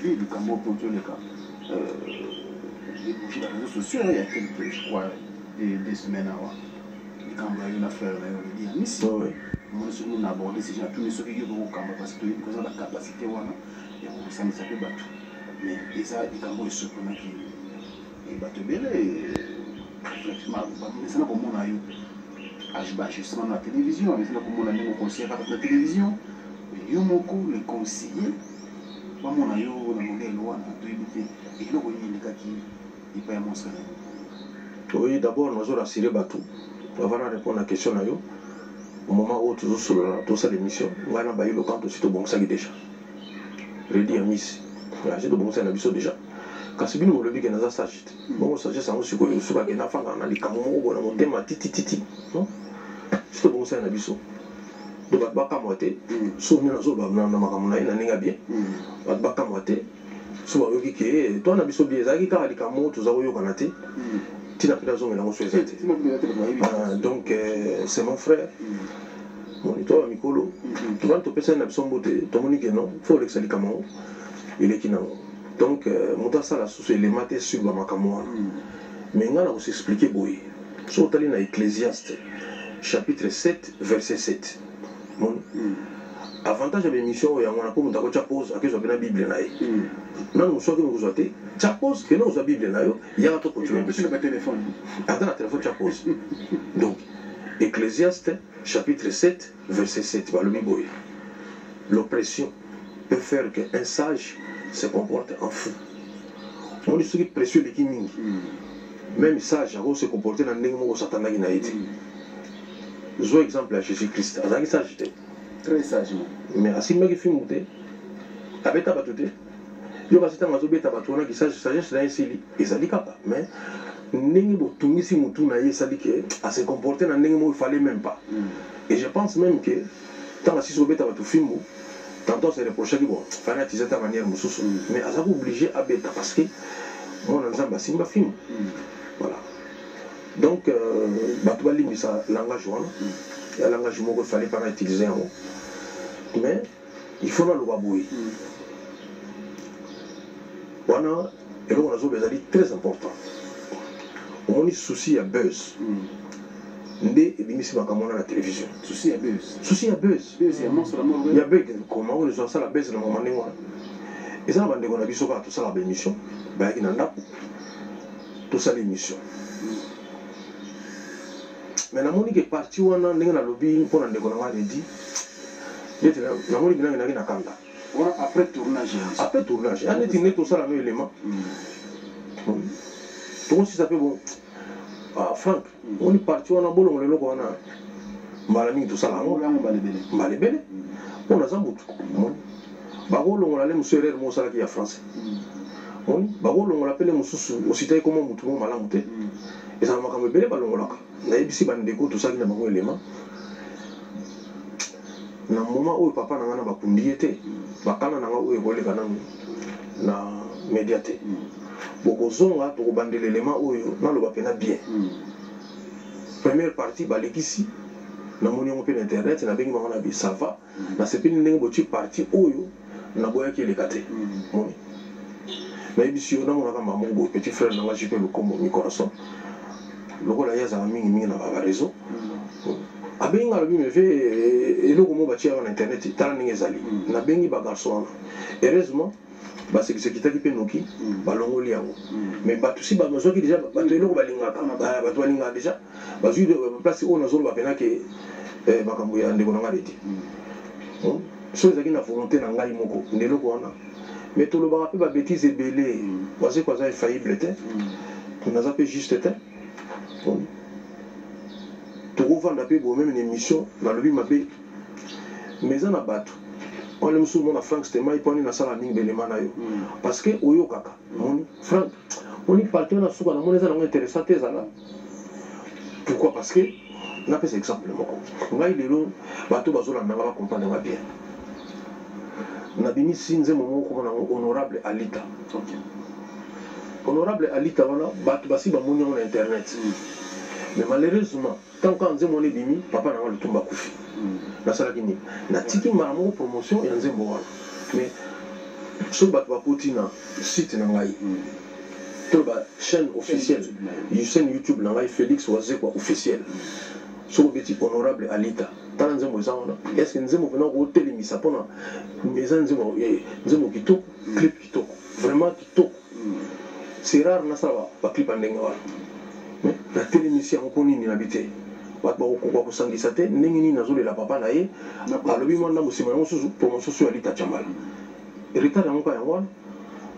suivi du Cameroun pour tous les cas. Et puis les réseaux sociaux, il y a quelques, je crois, des semaines avant. Et quand il y a une affaire, il y a une mission. On a abordé ces gens, tous les ceux qui ont au Cameroun, parce qu'ils ont la capacité, et on s'en est sapé battu. Mais déjà, les Cameroun est surprenant qu'ils battent bien. Effectivement, c'est là pour mon aïe. Justement dans la télévision, mais c'est là pour mon aïe, on conseille à la télévision. Il y a les conseillers. Mon aïe, on a monté loin, et là, on y a des gars qui payent mon salaire. Oui, d'abord, nous allons assurer Batou. Avant de répondre à la question, au moment où toujours sur l'émission, on va avoir le camp aussi de bon sac déjà. Ready à Miss. J'ai de bon sac déjà. Quand c'est bien, on le dit qu'il y a un sage. Bon, ça, c'est un aussi que je suis pas qu'il y a un fan, on a des camoufles, on a monté ma titi. Non? C'est bon sac d'abisso. Donc, on va pas moiter. Souvenir aux autres, on a un bien. On va pas moiter. Souvent, on dit que toi, on a biso bien, ça qui a des camoufles, tout ça, on a été. Donc c'est mon frère. Moniteur Mikolo. Tu vas te passer un absent beauté. Ton monique non. Faut l'exciter comme il est qui non. Donc monta ça la sous les matés sur ma camoine. Mais on a aussi expliqué boy. Sur Talina Ecclésiaste chapitre 7 verset 7. Avantage de l'émission, il y a un peu de pause à que je la Bible. Non, nous sommes vous avez pause que nous avons Bible. Il y a un truc que tu as téléphone. Attends, la téléphone, tu pause. Donc, Ecclésiaste, chapitre 7, verset 7. L'oppression peut faire qu'un sage se comporte en fou. On dit ce qui est précieux de Kiming. Même sage, il se comporter dans le monde où Satan a été. Je vois exemple à Jésus-Christ. Il sage. Très sagement. Mais si je fais monter, avec ta batute, je vais passer à ma zobé tabatona qui sagesse là ici, et ça dit pas. Mais n'est-ce pas tout ici moutou naïe ça dit que à se comporter dans n'est-ce il fallait même pas. Et je pense même que tant que si zobé tabatou film, tantôt c'est reproché que bon, fallait utiliser ta manière moussou. Mais à ça obligé à bêta parce que moi dans un simba film. Voilà. Donc batou limbi ça langage one. Il y a un langage qu'il fallait pas utiliser en haut. Mais il faut le babouiller. Voilà, et là on a des très important. On a souci à buzz. Ndé et bimisi makamona la télévision. Souci à buzz. Souci à buzz. Il y a buzz. Comment on a ça la buzz dans le moment où et ça on a vu ça tout ça la émission. Ben il y en a tout ça l'émission. Mais la monique est partie où on a un lobby pour un déconnement de dit. La monique est dans la canda. Après tournage. Après tournage. On est tout ça la même élément. Tout ça fait bon. Franck, on est parti on a bon le loco on a malami tout ça là. Malébélé. On a zambut. Bagolo on allait monsieur Herrera Moussa qui est français. Bagolo on l'appelle Moussou aussi taille comme Moutou Malamouté. Et ça m'a quand même belé balongolaka. Na ebisi bandeko tout ça qui na bango élément. Na moment où papa na bakundi était, bakana na ngo ekoleka na médiaté. Boko zonga to bandele élément oyo na loba pena bien. Première partie balekisi na moni ngo pe internet na bengi mama na bi ça va. Na sepini ndenge boti partie oyo na boya ki elekate. Moni. Na ebisi yo na mona kama mongo petit frère na ngaji pe le kombo mi corazon. Loko la yaza mingi na ba réseau. Abenga lobi me fait eloko mo batia na internet tala ninge zali. Na bengi ba garçon. Heureusement ba c'est qui taki pe noki ba longoli yango. Mais ba tout si ba mazo ki déjà ba to eloko ba linga ba to linga déjà. Ba zu de place on azolo ba pena ke ba kambo ya ndeko na ngaleti. So ezaki na volonté na ngai moko ndeloko wana. Mais to lo ba pe ba bêtise belé. Parce que ça est faillible était. On a zappé juste était. Tu revends même une émission dans le but mabé mais on a battu on aime souvent à Franck c'était mal pour une salle ming belemana yo parce que oyo kaka moni Franck on y partait na souka na moni ça non intéressant tes là pourquoi parce que on a fait exemple moko ngai lelo bato bazola na ba comprendre ma bien na bimi sinze momo ko na honorable Alita honorable Alita wana bato basi ba moni na internet. Mais malheureusement, tant qu'on a mon ébimi, papa n'a pas le tomba koufi. Na sala kini. Na tiki maramo promotion et nzembo wana. Mais soki bato bakoti na site na ngai to chaîne officielle chaîne YouTube na ngai Félix Wazekwa officiel soki obeti honorable Alita tala nzembo eza wana est-ce que nzembo mpena kotelemisa mpona eza nzembo kitoko clip kitoko vraiment kitoko c'est rare nasala baclip ya ndenge wana mais natelemisi yango mpo nini nabi te bato bakosangisa te ndenge nini nazolela papa na ye alobi mwana mosima yango mosusu promotion so ya Alita Tchambala retard yango ka yango wana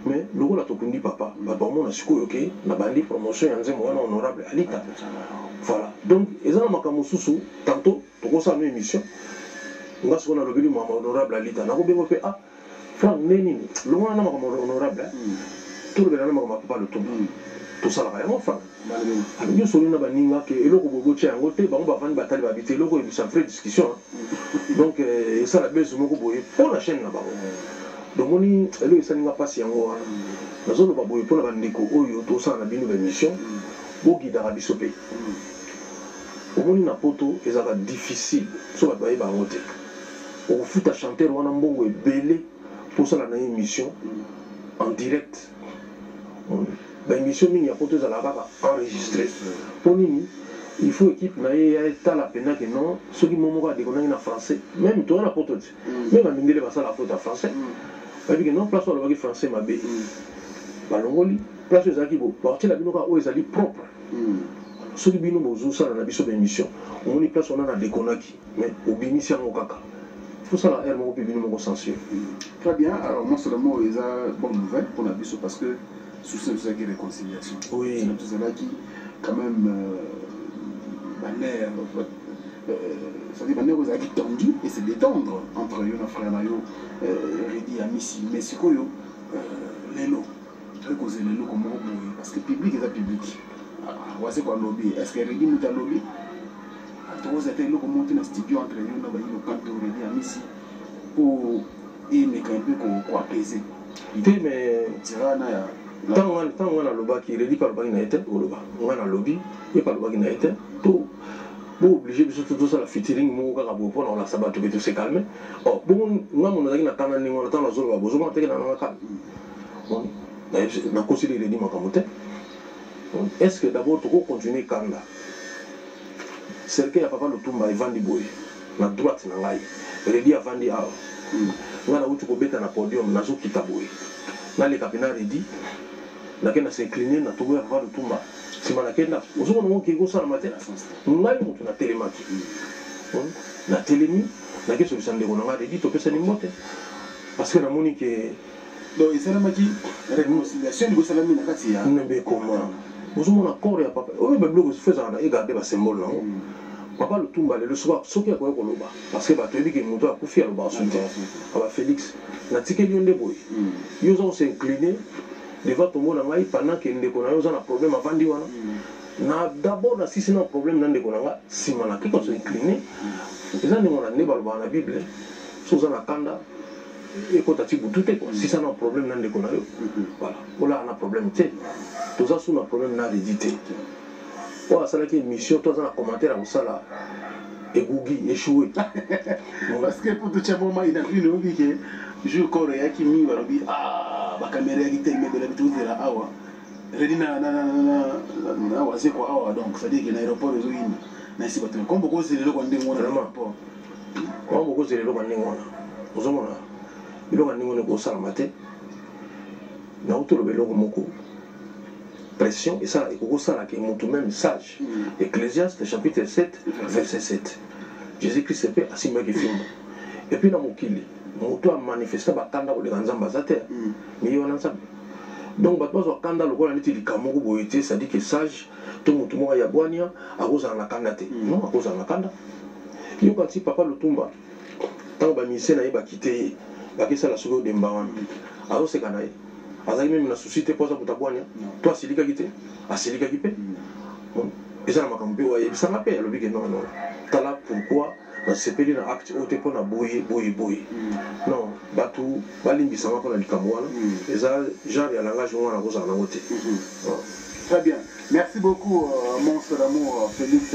mais lokola tokundi papa bato bamona sikoyo ke na bandi promotion ya nzembo wana honorable Alita voilà donc eza na makambo mosusu tantôt tokosala no émission nga sikoyo nalobeli mama honorable Alita nakobengo mpe Franck nde nini longola na makambo honorable tolobela na makambo papa Lutumba tosalaka yango Franck nyonso olina baninga ke eloko boyebotya yango te bango bavandi batali babi te eloko ebisa vrai discussion donc esala beso moko boye mpo na chaîne na bango domoni eloko esalinga mpasi yango wana nazoloba boye mpona bandeko oyo tosala na bino baémission bogidaka biso mpe omoni na poto ezalaka difficile so bato bayeba yango te okofuta chanteur wana mbongo ebele posala na émission en direct baémission mingi ya poto ezalaka kaka enregistré mpo nini il faut équipe na ye ya etala mpena ke non soki mo moko adekonaki na français même toza na poto te même bamindele basala faute ya français bayebi ke non place oyo alobaki français mabe balongoli place oyo ezalaki bakotiela bino kaka oyo ezali propre soki bino bozosala na biso baémission omoni place wana na dekonaki mais obimisi yango kaka faut ça la moko mpe bino moko censure. Très bien, alors moi seulement ils ont bonne nouvelle pour la biso parce que sous ce qui réconciliation. Oui. C'est cela qui quand même ça dit banner aux acquis tendus et c'est détendre entre Yona frère Nayo Redi Amissi mais c'est quoi yo les lots très causer les lots comme parce que public est public. C'est quoi lobby? Est-ce que Redi nous a lobby? Tous les gens qui montent dans le studio entre eux, ils ont quand Redi Amissi pour y mettre un peu quoi apaiser. Mais tant on a le bas qui Redi par le bas qui n'a été au bas, on a le lobby et par le bas qui n'a été tout. Bon, obligé de tout ça la featuring, mon gars, pour on la sabat tout se calmer. Oh, bon, moi mon avis n'a pas n'a on attend la zone là, besoin de dans la calme. Bon, na considéré Redi makamote. Est-ce que d'abord tu continuer Kanda? C'est que papa Lutumba et Vandi Boy, na droite na ngai. Redi a Vandi awa. Nga na utu ko beta na podium na zo kita boy. Na le kapena Redi. Na kena s'incliner na tobo ya papa Lutumba. Sima na kenda. Ozo na ngoki ko sala matin. Ngai mutu na telemaki. Na telemi na ke solution de konanga Redi to pesa ni mote. Parce que na moni ke donc il s'est maki réconciliation de salami na kati ya. Nembe comment. Ozo na corps ya papa. O be blogo faisant na garder ba symbole na. Papa Lutumba le soir soki akoya koloba parce que bato yebi ke moto akufi aloba soutien aba Félix na tikeli yo nde boye yo oza kos'incline devant tombo na ngai pendant ke ndeko na yo oza na problème avandi wana na d'abord nasisi na problème na ndeko na nga nsima na keka kos'incline eza ndenge na nde balobaka na bible so oza na kanda ekota ti butu te sisa na problème na ndeko na yo voilà olaa na problème te toza su na problème na Redi te oh, ça là qui émission, toi, dans un commentaire, on ça là, égougi, échoué. Parce que pour tout le monde, il a vu le dit que je coréen qui m'y va dire ah, ma caméra qui t'aime de l'habitude de la awa. Redi na c'est quoi awa donc ça dit que l'aéroport est où na si bateau. Comme beaucoup c'est le logo ndenge wana l'aéroport. Comme beaucoup c'est le logo ndenge wana. Ozomona. Le logo ndenge wana ko sala matin. Na auto le logo moko. Pression et ça, il faut que mon même sage. Ecclésiaste chapitre 7, verset 7. Jésus-Christ est assis avec film. Et puis dans mon kili, mon toit manifesté par Kanda ou les grands ambassadeurs. Mais il y a un ensemble. Donc, bah, toi, Kanda, le roi, il dit que ça dit que sage, tout le monde a boigné à cause de la Kanda. Non, à cause de la Kanda. Il y a quand papa Lutumba, tant que le ministère n'a pas quitté, ça la seconde de Mbawan. Alors, c'est Kanaï. Azali même na société posa kutabwanya toi silika kite asilika kipe et ça m'a campé ouais ça m'appelle le big non tala pourquoi na sepeli na acte ote pona boye non batu balimbi sama pona likamwana et ça genre ya langage mwana koza na ngote très bien merci beaucoup monstre d'amour Félix